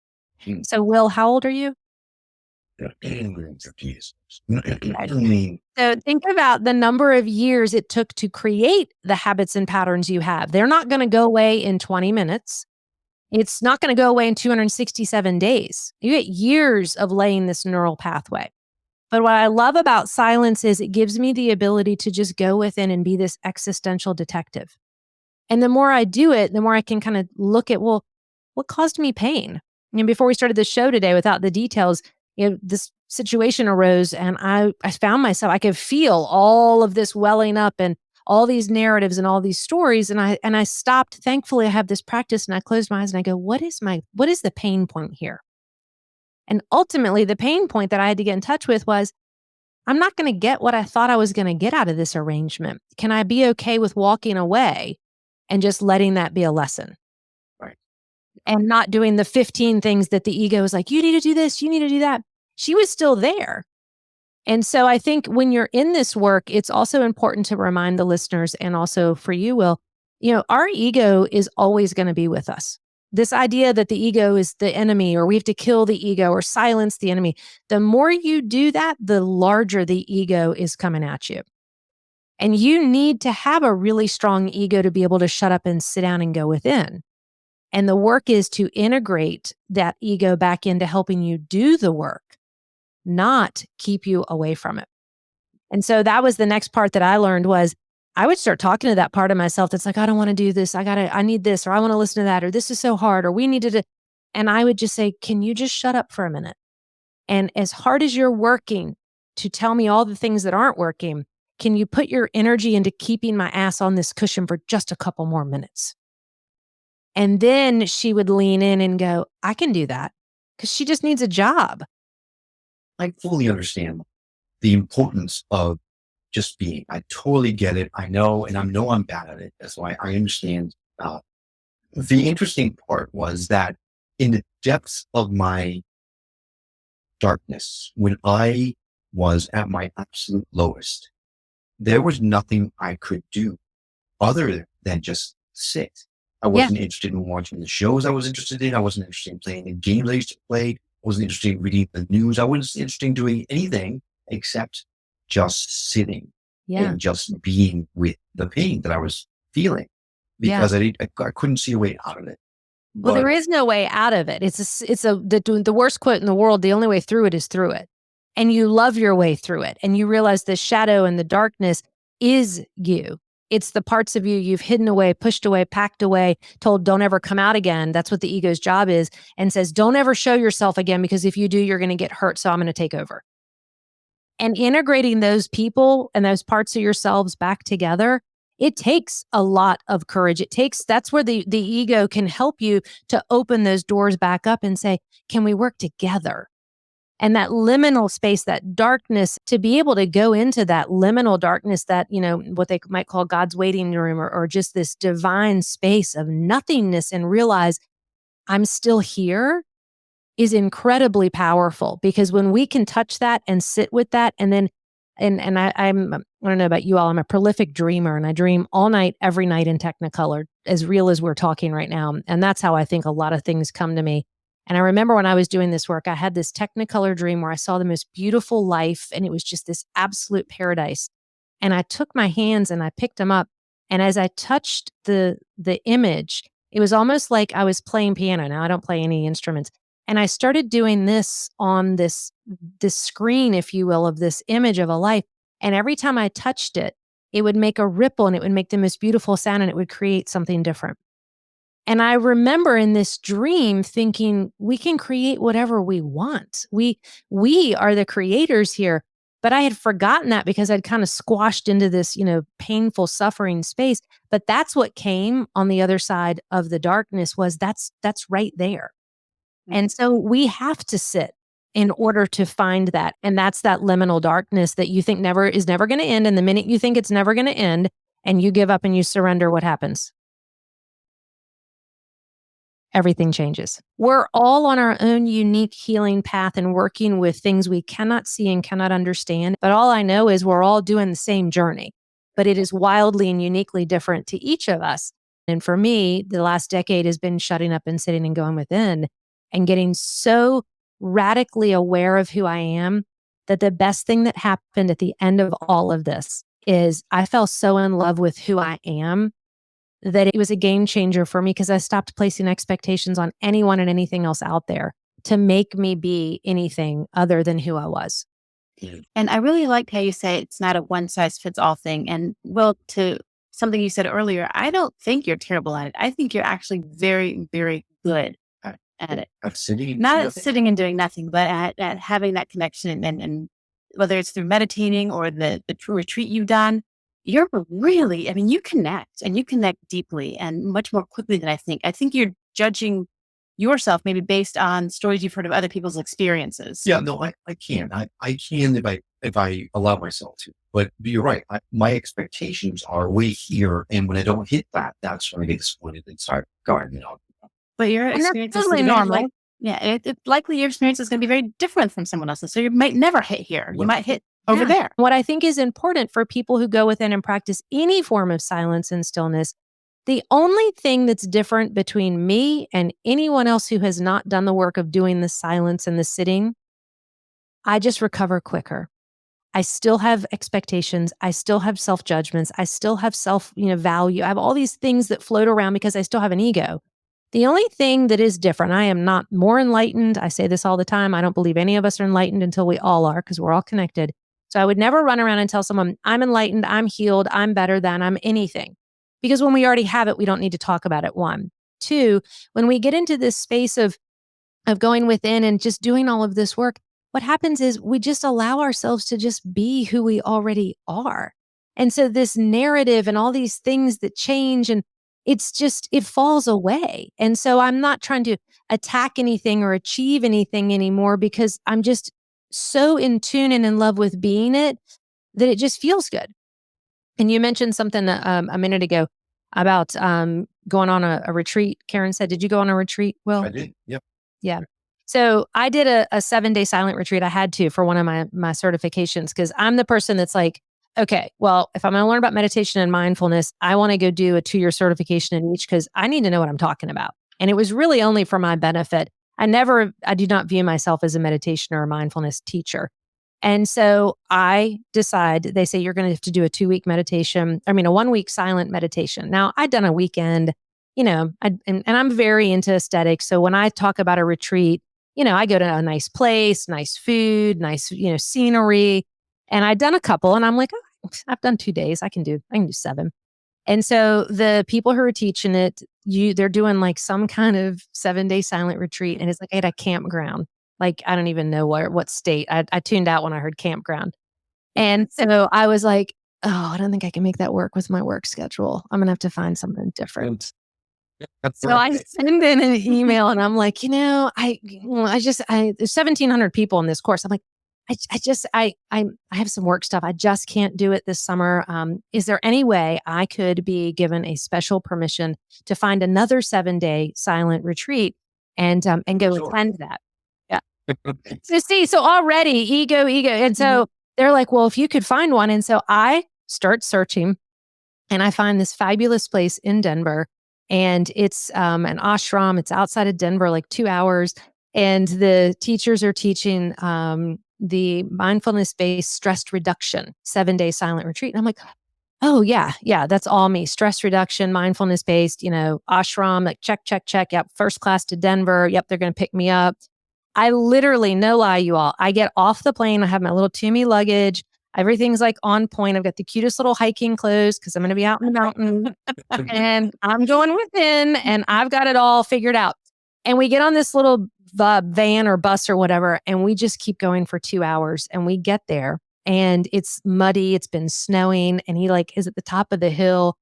Speaker 4: So, Will, how old are you? So think about the number of years it took to create the habits and patterns you have. They're not going to go away in 20 minutes. It's not going to go away in 267 days. You get years of laying this neural pathway. But what I love about silence is it gives me the ability to just go within and be this existential detective. And the more I do it, the more I can kind of look at, well, what caused me pain? And before we started the show today, without the details, this situation arose and I found myself, I could feel all of this welling up and all these narratives and all these stories. And I stopped. Thankfully, I have this practice and I closed my eyes and I go, what is the pain point here? And ultimately, the pain point that I had to get in touch with was, I'm not going to get what I thought I was going to get out of this arrangement. Can I be okay with walking away and just letting that be a lesson?
Speaker 5: Right.
Speaker 4: And not doing the 15 things that the ego is like, you need to do this, you need to do that. She was still there. And so I think when you're in this work, it's also important to remind the listeners and also for you, Will, our ego is always going to be with us. This idea that the ego is the enemy or we have to kill the ego or silence the enemy, the more you do that, the larger the ego is coming at you. And you need to have a really strong ego to be able to shut up and sit down and go within. And the work is to integrate that ego back into helping you do the work, not keep you away from it. And so that was the next part that I learned was I would start talking to that part of myself that's like, I don't want to do this. I need this, or I want to listen to that, or this is so hard, or we needed to. And I would just say, can you just shut up for a minute? And as hard as you're working to tell me all the things that aren't working, can you put your energy into keeping my ass on this cushion for just a couple more minutes? And then she would lean in and go, I can do that because she just needs a job.
Speaker 5: I fully understand the importance of just being. I totally get it. I know, and I know I'm bad at it. That's why I understand. The interesting part was that in the depths of my darkness, when I was at my absolute lowest, there was nothing I could do other than just sit. I wasn't interested in watching the shows I was interested in. I wasn't interested in playing the games I used to play. I wasn't interested in reading the news. I wasn't interested in doing anything except just sitting and just being with the pain that I was feeling because I couldn't see a way out of it.
Speaker 4: Well, there is no way out of it. The worst quote in the world. The only way through it is through it. And you love your way through it. And you realize the shadow and the darkness is you. It's the parts of you you've hidden away, pushed away, packed away, told don't ever come out again. That's what the ego's job is. And says, don't ever show yourself again, because if you do, you're going to get hurt. So I'm going to take over. And integrating those people and those parts of yourselves back together, it takes a lot of courage. That's where the ego can help you to open those doors back up and say, can we work together? And that liminal space, that darkness, to be able to go into that liminal darkness, that, what they might call God's waiting room, or just this divine space of nothingness, and realize I'm still here, is incredibly powerful. Because when we can touch that and sit with that, and then, I don't know about you all, I'm a prolific dreamer, and I dream all night, every night in Technicolor, as real as we're talking right now. And that's how I think a lot of things come to me. And I remember when I was doing this work, I had this Technicolor dream where I saw the most beautiful life, and it was just this absolute paradise. And I took my hands and I picked them up. And as I touched the image, it was almost like I was playing piano. Now I don't play any instruments. And I started doing this on this screen, if you will, of this image of a life. And every time I touched it, it would make a ripple and it would make the most beautiful sound and it would create something different. And I remember in this dream thinking, we can create whatever we want. We are the creators here. But I had forgotten that because I'd kind of squashed into this, painful, suffering space. But that's what came on the other side of the darkness, was that's right there. And so we have to sit in order to find that. And that's that liminal darkness that you think is never going to end. And the minute you think it's never going to end and you give up and you surrender, what happens? Everything changes. We're all on our own unique healing path and working with things we cannot see and cannot understand. But all I know is we're all doing the same journey, but it is wildly and uniquely different to each of us. And for me, the last decade has been shutting up and sitting and going within and getting so radically aware of who I am that the best thing that happened at the end of all of this is I fell so in love with who I am that it was a game changer for me because I stopped placing expectations on anyone and anything else out there to make me be anything other than who I was.
Speaker 2: And I really liked how you say it's not a one size fits all thing. And well, to something you said earlier, I don't think you're terrible at it. I think you're actually very, very good at it.
Speaker 5: At sitting,
Speaker 2: Not at sitting and doing nothing, but at having that connection and whether it's through meditating or the true retreat you've done, you're really, I mean, you connect deeply and much more quickly than I think. I think you're judging yourself maybe based on stories you've heard of other people's experiences.
Speaker 5: Yeah, no, I can. I can if I allow myself to. But you're right. My expectations are way here, and when I don't hit that, that's when I get disappointed and start going.
Speaker 2: But your
Speaker 4: And that's
Speaker 2: experience is
Speaker 4: totally normal.
Speaker 2: likely your experience is going to be very different from someone else's. So you might never hit here. You might hit over there.
Speaker 4: What I think is important for people who go within and practice any form of silence and stillness, the only thing that's different between me and anyone else who has not done the work of doing the silence and the sitting, I just recover quicker. I still have expectations. I still have self-judgments. I still have value. I have all these things that float around because I still have an ego. The only thing that is different, I am not more enlightened. I say this all the time. I don't believe any of us are enlightened until we all are, because we're all connected. So I would never run around and tell someone, I'm enlightened, I'm healed, I'm better than, I'm anything. Because when we already have it, we don't need to talk about it, one. Two, when we get into this space of going within and just doing all of this work, what happens is we just allow ourselves to just be who we already are. And so this narrative and all these things that change, and it falls away. And so I'm not trying to attack anything or achieve anything anymore because I'm just so in tune and in love with being it that it just feels good. And you mentioned something a minute ago about going on a retreat. Karen said, did you go on a retreat, Will?
Speaker 5: I did. Yep.
Speaker 4: Yeah. So I did a 7-day silent retreat. I had to for one of my certifications because I'm the person that's like, okay, well, if I'm going to learn about meditation and mindfulness, I want to go do a 2-year certification in each because I need to know what I'm talking about. And it was really only for my benefit. I do not view myself as a meditation or a mindfulness teacher. And so I decide, they say, you're going to have to do a 2-week meditation. I mean, a 1-week silent meditation. Now I'd done a weekend, and I'm very into aesthetics. So when I talk about a retreat, I go to a nice place, nice food, nice, scenery. And I'd done a couple and I'm like, oh, I've done 2 days. I can do 7. And so the people who are teaching it, they're doing like some kind of 7-day silent retreat. And it's like at a campground. Like, I don't even know what state. I tuned out when I heard campground. And so I was like, oh, I don't think I can make that work with my work schedule. I'm going to have to find something different. So I send in an email and I'm like, there's 1,700 people in this course. I'm like, I have some work stuff. I just can't do it this summer. Is there any way I could be given a special permission to find another 7-day silent retreat and go attend that? Yeah. So already ego. And so they're like, well, if you could find one. And so I start searching and I find this fabulous place in Denver. And it's an ashram. It's outside of Denver, like 2 hours. And the teachers are teaching the mindfulness-based stress reduction 7-day silent retreat. And I'm like, oh, yeah, that's all me. Stress reduction, mindfulness-based, ashram, like check. Yep, first class to Denver. Yep, they're going to pick me up. I literally, no lie, you all, I get off the plane. I have my little Toomey luggage. Everything's like on point. I've got the cutest little hiking clothes because I'm going to be out in the mountain and I'm going within and I've got it all figured out. And we get on this little van or bus or whatever, and we just keep going for 2 hours and we get there and it's muddy. It's been snowing and he is at the top of the hill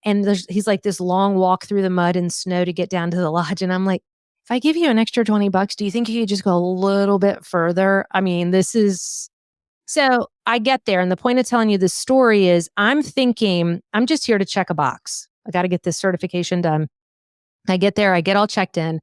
Speaker 4: and he's like this long walk through the mud and snow to get down to the lodge. And I'm like, if I give you an extra $20, do you think you could just go a little bit further? I mean, so I get there, and the point of telling you this story is I'm thinking, I'm just here to check a box. I got to get this certification done. I get there, I get all checked in,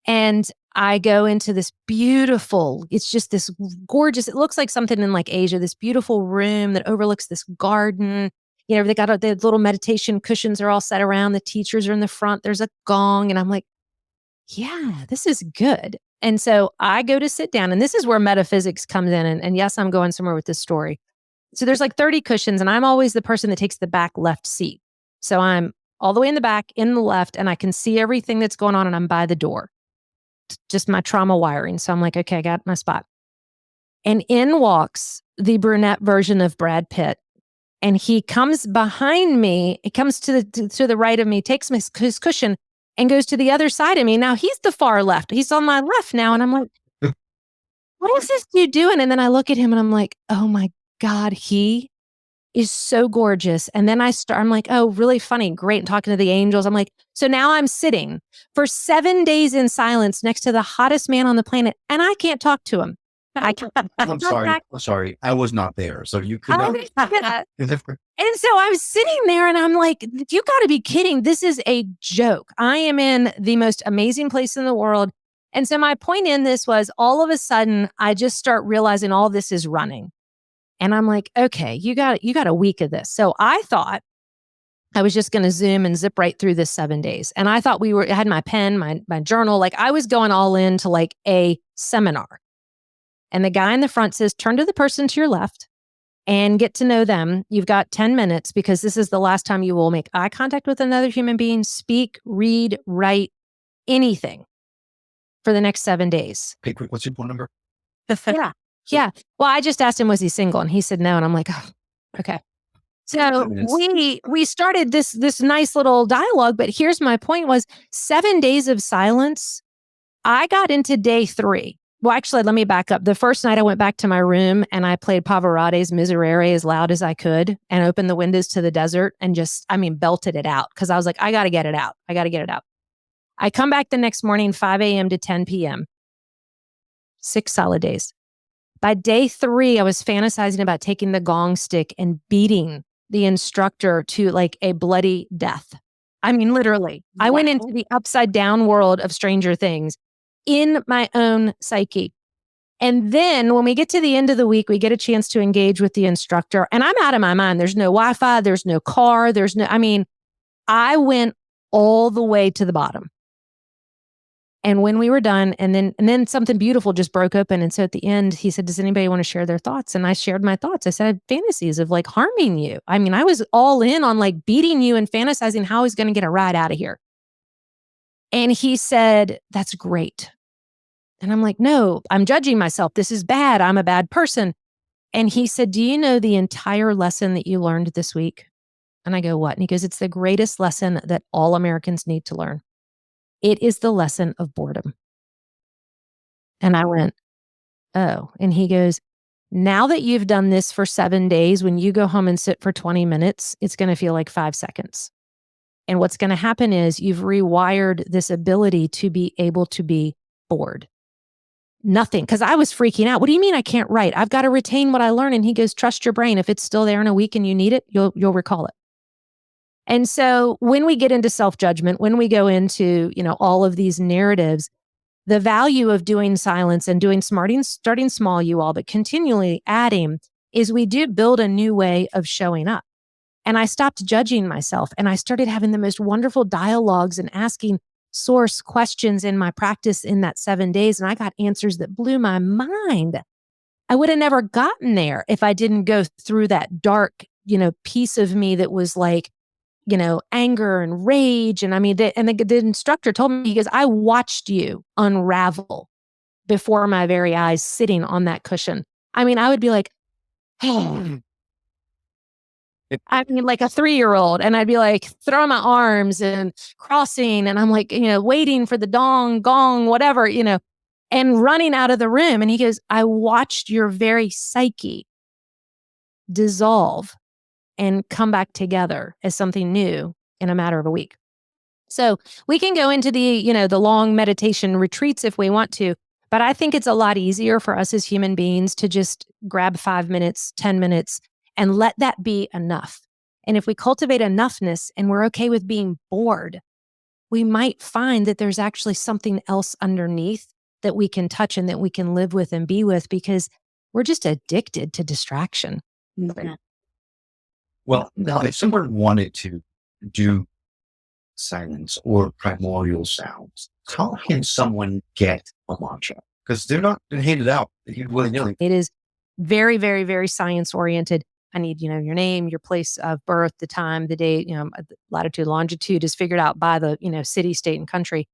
Speaker 4: and I go into this beautiful, it's just this gorgeous, it looks like something in like Asia, this beautiful room that overlooks this garden. They got the little meditation cushions are all set around. The teachers are in the front. There's a gong, and I'm like, yeah, this is good. And so I go to sit down, and this is where metaphysics comes in. And yes, I'm going somewhere with this story. So there's like 30 cushions, and I'm always the person that takes the back left seat. So I'm all the way in the back, in the left, and I can see everything that's going on, and I'm by the door. Just my trauma wiring. So I'm like, okay, I got my spot. And in walks the brunette version of Brad Pitt. And he comes behind me. He comes to the right of me, takes his cushion and goes to the other side of me. Now he's the far left. He's on my left now. And I'm like, what is this dude doing? And then I look at him and I'm like, oh my God, he is so gorgeous. And then I'm like, oh, really funny. Great. And talking to the angels. I'm like, so now I'm sitting for 7 days in silence next to the hottest man on the planet. And I can't talk to him.
Speaker 5: I'm sorry. I was not there. So you could not.
Speaker 4: And so I'm sitting there and I'm like, you got to be kidding. This is a joke. I am in the most amazing place in the world. And so my point in this was all of a sudden, I just start realizing all this is running. And I'm like, okay, you got a week of this. So I thought I was just going to zoom and zip right through this 7 days. And I thought I had my pen, my journal, like I was going all into like a seminar. And the guy in the front says, turn to the person to your left and get to know them. You've got 10 minutes because this is the last time you will make eye contact with another human being, speak, read, write, anything for the next 7 days.
Speaker 5: Hey, quick, what's your phone number?
Speaker 4: Yeah. Well, I just asked him, was he single? And he said no. And I'm like, oh, okay. So we started this nice little dialogue, but here's my point was 7 days of silence. I got into day 3. Well, actually, let me back up. The first night I went back to my room and I played Pavarotti's Miserere as loud as I could and opened the windows to the desert and belted it out because I was like, I got to get it out. I come back the next morning, 5 a.m. to 10 p.m. 6 solid days. By day 3, I was fantasizing about taking the gong stick and beating the instructor to like a bloody death. I mean, literally. I went into the upside down world of Stranger Things in my own psyche. And then when we get to the end of the week, we get a chance to engage with the instructor. And I'm out of my mind. There's no Wi-Fi. There's no car. I went all the way to the bottom. And when we were done, and then something beautiful just broke open. And so at the end, he said, does anybody want to share their thoughts? And I shared my thoughts. I said, I had fantasies of like harming you. I mean, I was all in on like beating you and fantasizing how I was going to get a ride out of here. And he said, that's great. And I'm like, no, I'm judging myself. This is bad. I'm a bad person. And he said, do you know the entire lesson that you learned this week? And I go, what? And he goes, it's the greatest lesson that all Americans need to learn. It is the lesson of boredom. And I went, oh. And he goes, now that you've done this for 7 days, when you go home and sit for 20 minutes, it's going to feel like 5 seconds. And what's going to happen is you've rewired this ability to be able to be bored. Nothing. Because I was freaking out. What do you mean I can't write? I've got to retain what I learn. And he goes, trust your brain. If it's still there in a week and you need it, you'll recall it. And so when we get into self-judgment, when we go into, all of these narratives, the value of doing silence and starting small, you all, but continually adding is we do build a new way of showing up. And I stopped judging myself and I started having the most wonderful dialogues and asking source questions in my practice in that 7 days. And I got answers that blew my mind. I would have never gotten there if I didn't go through that dark, piece of me that was like, anger and rage. And I mean, the instructor told me, he goes, I watched you unravel before my very eyes sitting on that cushion. I mean, I would be like, oh. I mean, like a 3-year-old, and I'd be like throwing my arms and crossing, and I'm like, waiting for the gong, whatever, and running out of the room. And he goes, I watched your very psyche dissolve and come back together as something new in a matter of a week. So we can go into the long meditation retreats if we want to, but I think it's a lot easier for us as human beings to just grab 5 minutes, 10 minutes, and let that be enough. And if we cultivate enoughness and we're okay with being bored, we might find that there's actually something else underneath that we can touch and that we can live with and be with, because we're just addicted to distraction.
Speaker 5: Well, now if someone wanted to do silence or primordial sounds, how can someone get a mantra? Because they're not handed out willy-nilly.
Speaker 4: It is very, very, very science oriented. I need, your name, your place of birth, the time, the date, latitude, longitude is figured out by the, city, state, and country.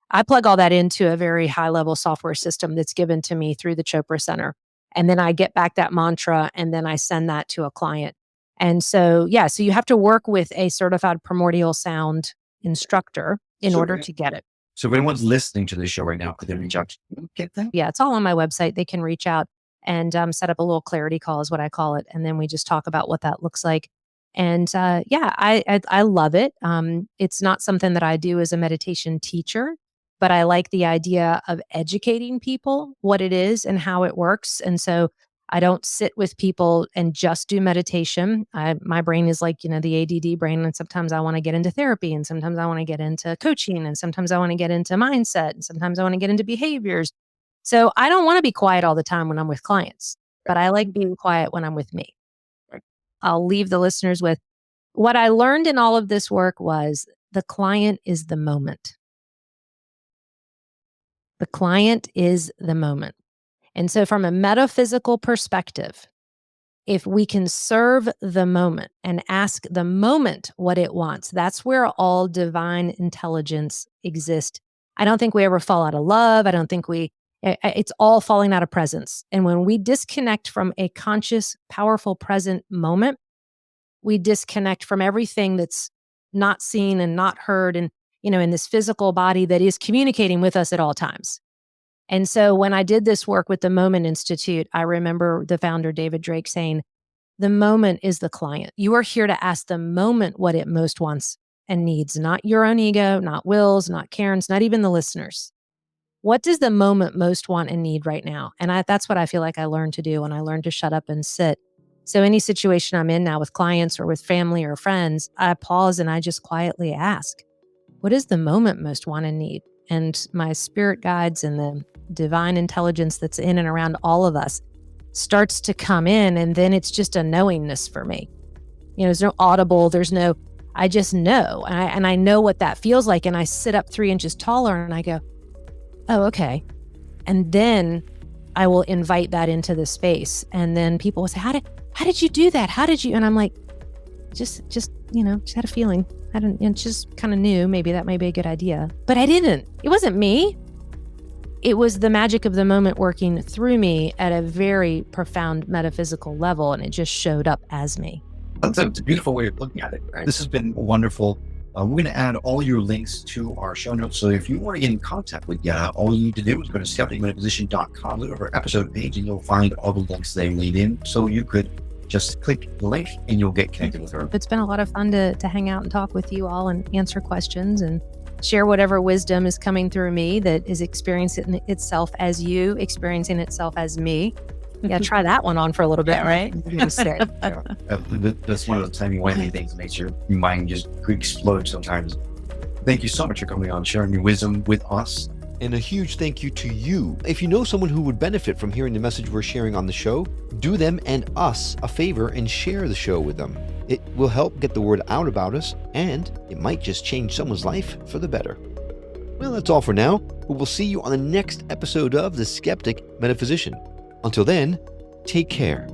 Speaker 4: I plug all that into a very high level software system that's given to me through the Chopra Center. And then I get back that mantra and then I send that to a client. And so, so you have to work with a certified primordial sound instructor in order to get it.
Speaker 5: So if anyone's listening to this show right now, could they reach out to you? Get that?
Speaker 4: Yeah, it's all on my website. They can reach out and set up a little clarity call is what I call it. And then we just talk about what that looks like. And I love it. It's not something that I do as a meditation teacher, but I like the idea of educating people what it is and how it works. And so I don't sit with people and just do meditation. My brain is like, the ADD brain. And sometimes I want to get into therapy and sometimes I want to get into coaching and sometimes I want to get into mindset and sometimes I want to get into behaviors. So I don't want to be quiet all the time when I'm with clients, but I like being quiet when I'm with me. I'll leave the listeners with what I learned in all of this work was the client is the moment. The client is the moment. And so from a metaphysical perspective, if we can serve the moment and ask the moment what it wants, that's where all divine intelligence exists. I don't think we ever fall out of love. I don't think it's all falling out of presence. And when we disconnect from a conscious, powerful present moment, we disconnect from everything that's not seen and not heard and, in this physical body that is communicating with us at all times. And so when I did this work with the Moment Institute, I remember the founder, David Drake, saying, the moment is the client. You are here to ask the moment what it most wants and needs, not your own ego, not Will's, not Karen's, not even the listeners. What does the moment most want and need right now? And that's what I feel like I learned to do when I learned to shut up and sit. So any situation I'm in now with clients or with family or friends, I pause and I just quietly ask, what does the moment most want and need? And my spirit guides and the divine intelligence that's in and around all of us starts to come in. And then it's just a knowingness for me. There's no audible, I just know. And I know what that feels like. And I sit up 3 inches taller and I go, oh, okay. And then I will invite that into the space. And then people will say, how did you do that? How did you? And I'm like, just had a feeling. I didn't, just kind of knew maybe that might be a good idea, but I didn't. It wasn't me. It was the magic of the moment working through me at a very profound metaphysical level. And it just showed up as me.
Speaker 5: That's a beautiful way of looking at it. Right? This has been wonderful. We're going to add all your links to our show notes. So if you want to get in contact with Yeda, all you need to do is go to skepticmetaphysician.com, look at our episode page, and you'll find all the links they laid in. So you could just click the link and you'll get connected with her.
Speaker 4: It's been a lot of fun to hang out and talk with you all and answer questions and share whatever wisdom is coming through me that is experiencing itself as you, experiencing itself as me. Yeah, try that one on for a little bit, right?
Speaker 5: That's one of the timey-wimey things that makes your mind just explode sometimes. Thank you so much for coming on, sharing your wisdom with us.
Speaker 1: And a huge thank you to you. If you know someone who would benefit from hearing the message we're sharing on the show, do them and us a favor and share the show with them. It will help get the word out about us, and it might just change someone's life for the better. Well, that's all for now. We will see you on the next episode of The Skeptic Metaphysician. Until then, take care.